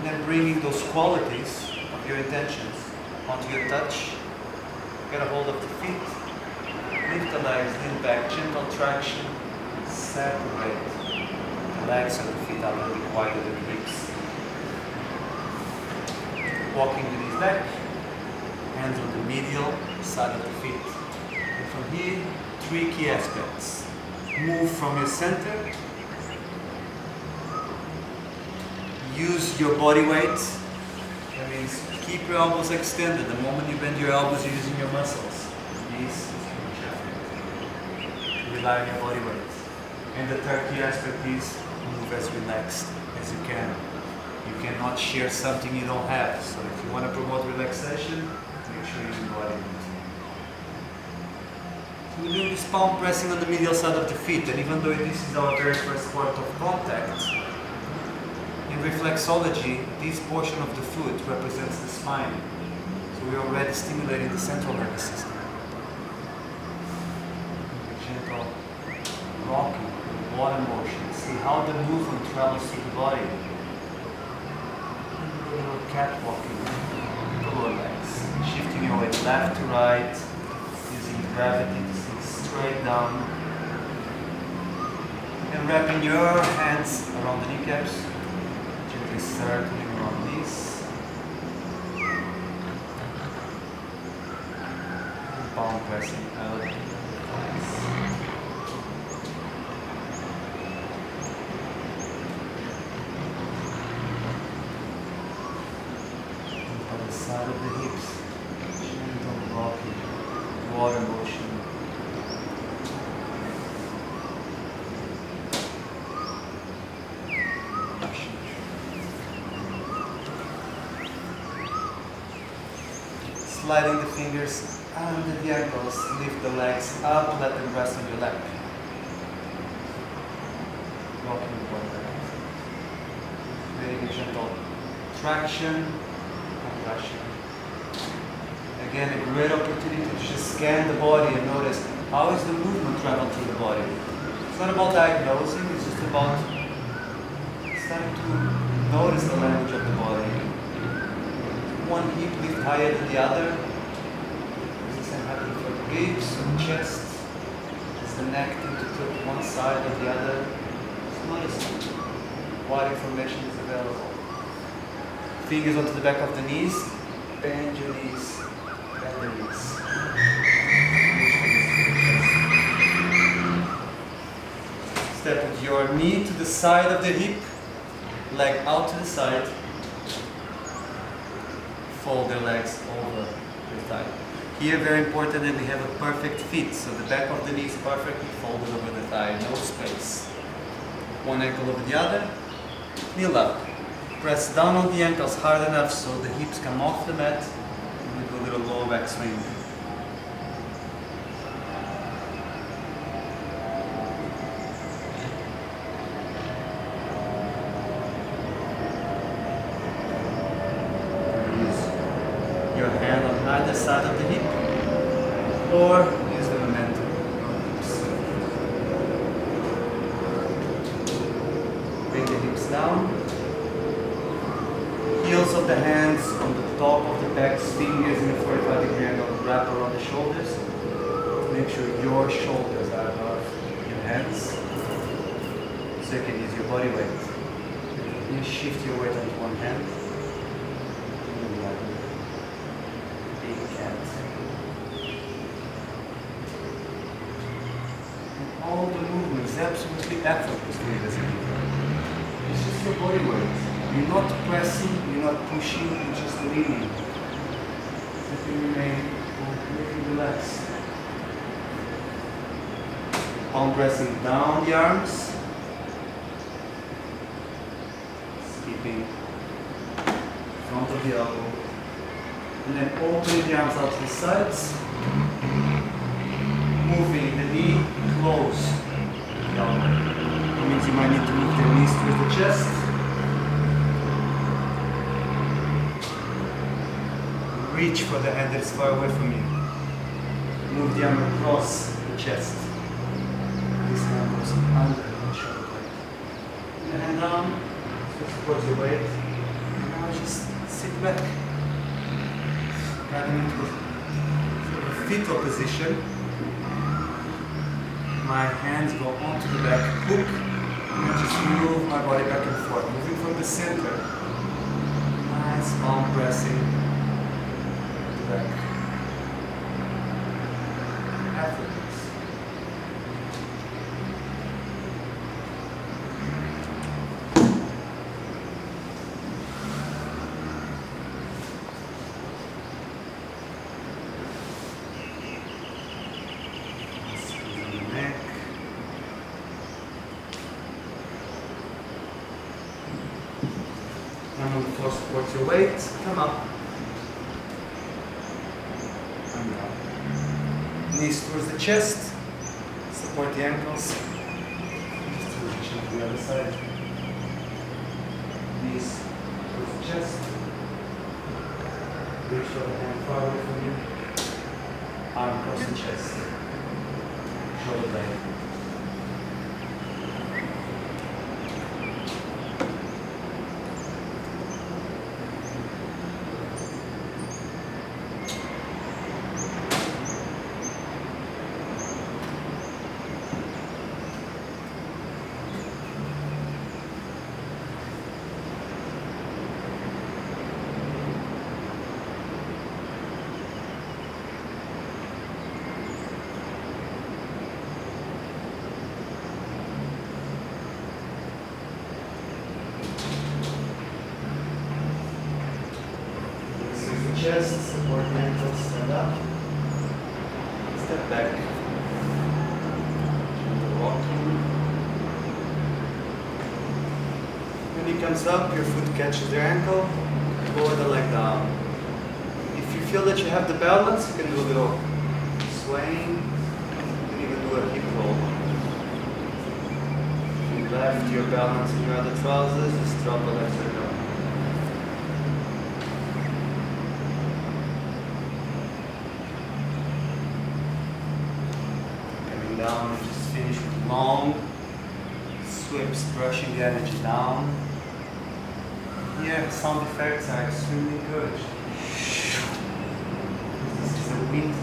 And then bringing those qualities of your intentions onto your touch. Get a hold of the feet. Lift the legs, lean back, gentle traction. Separate the legs and the feet out a little bit wider than the ribs. Walking the knees back. Hands on the medial side of the feet. And from here, 3 key aspects. Move from your center. Use your body weight. That means keep your elbows extended. The moment you bend your elbows, you're using your muscles. Knees, rely on your body weight. And the third key aspect is move as relaxed as you can. You cannot share something you don't have. So if you want to promote relaxation, make sure you use body weight. So we're doing this palm pressing on the medial side of the feet, and even though this is our very first point of contact, in reflexology, this portion of the foot represents the spine. So we're already stimulating the central nervous system. Gentle rocking, water motion. See how the movement travels through the body. A little cat walking, the lower legs. Shifting your weight left to right, using gravity to sink straight down. And wrapping your hands around the kneecaps. Gently circling around this. And palm pressing out. On the side of the hips, gentle rocking, water motion. Sliding the fingers under the ankles, lift the legs up, let them rest on your lap. Rocking the body. Creating a gentle traction, compression. Again, a great opportunity to just scan the body and notice how is the movement travel through the body. It's not about diagnosing, it's just about starting to notice the language of the body. One hip lift higher than the other. Is the same happening for the ribs or the chest? Is the neck to tilt one side or the other? Just notice what information is available. Fingers onto the back of the knees. Bend your knees. Bend the knees. Step with your knee to the side of the hip, leg out to the side. Fold their legs over the thigh. Here, very important that we have a perfect fit, so the back of the knee is perfectly folded over the thigh, no space. One ankle over the other, kneel up. Press down on the ankles hard enough so the hips come off the mat, and we do a little low back swing. Your hand on either side of the hip, or use the momentum on the hips. Bring the hips down. Heels of the hands on the top of the back, fingers in a 45-degree angle, wrap around the shoulders. Make sure your shoulders are above your hands, so you can use your body weight. You shift your weight onto one hand. All the movements absolutely effortlessly as you do. It's just your body weight. You're not pressing, you're not pushing, you're just leaning. Let you remain completely relaxed. Palm pressing down the arms. Keeping front of the elbow. And then opening the arms out to the sides. Moving the knee close to the elbow. That means you might need to move the knees towards the chest. Reach for the hand that is far away from you. Move the arm across the chest. This hand goes under the shoulder blade. And hand down, so support your weight. back. Driving into a sort of a fetal position. My hands go onto the back hook, and I just move my body back and forth, moving from the center. Nice palm pressing the back. Effortless. Hand on the floor supports your weight. Come up. And down. Knees towards the chest. Support the ankles. Just transition to the other side. Knees towards the chest. Reach the other hand far away from you. Arm across the chest. Shoulder blade. Chest, support the ankles, stand up. Step back. Walking. When he comes up, your foot catches your ankle. Lower the leg down. If you feel that you have the balance, you can do a little swaying. You can even do a hip roll. If you left your balance in your other trousers, just drop the left leg down. Down and just finish with long sweeps, brushing the energy down. Here, sound effects are extremely good. This is a wind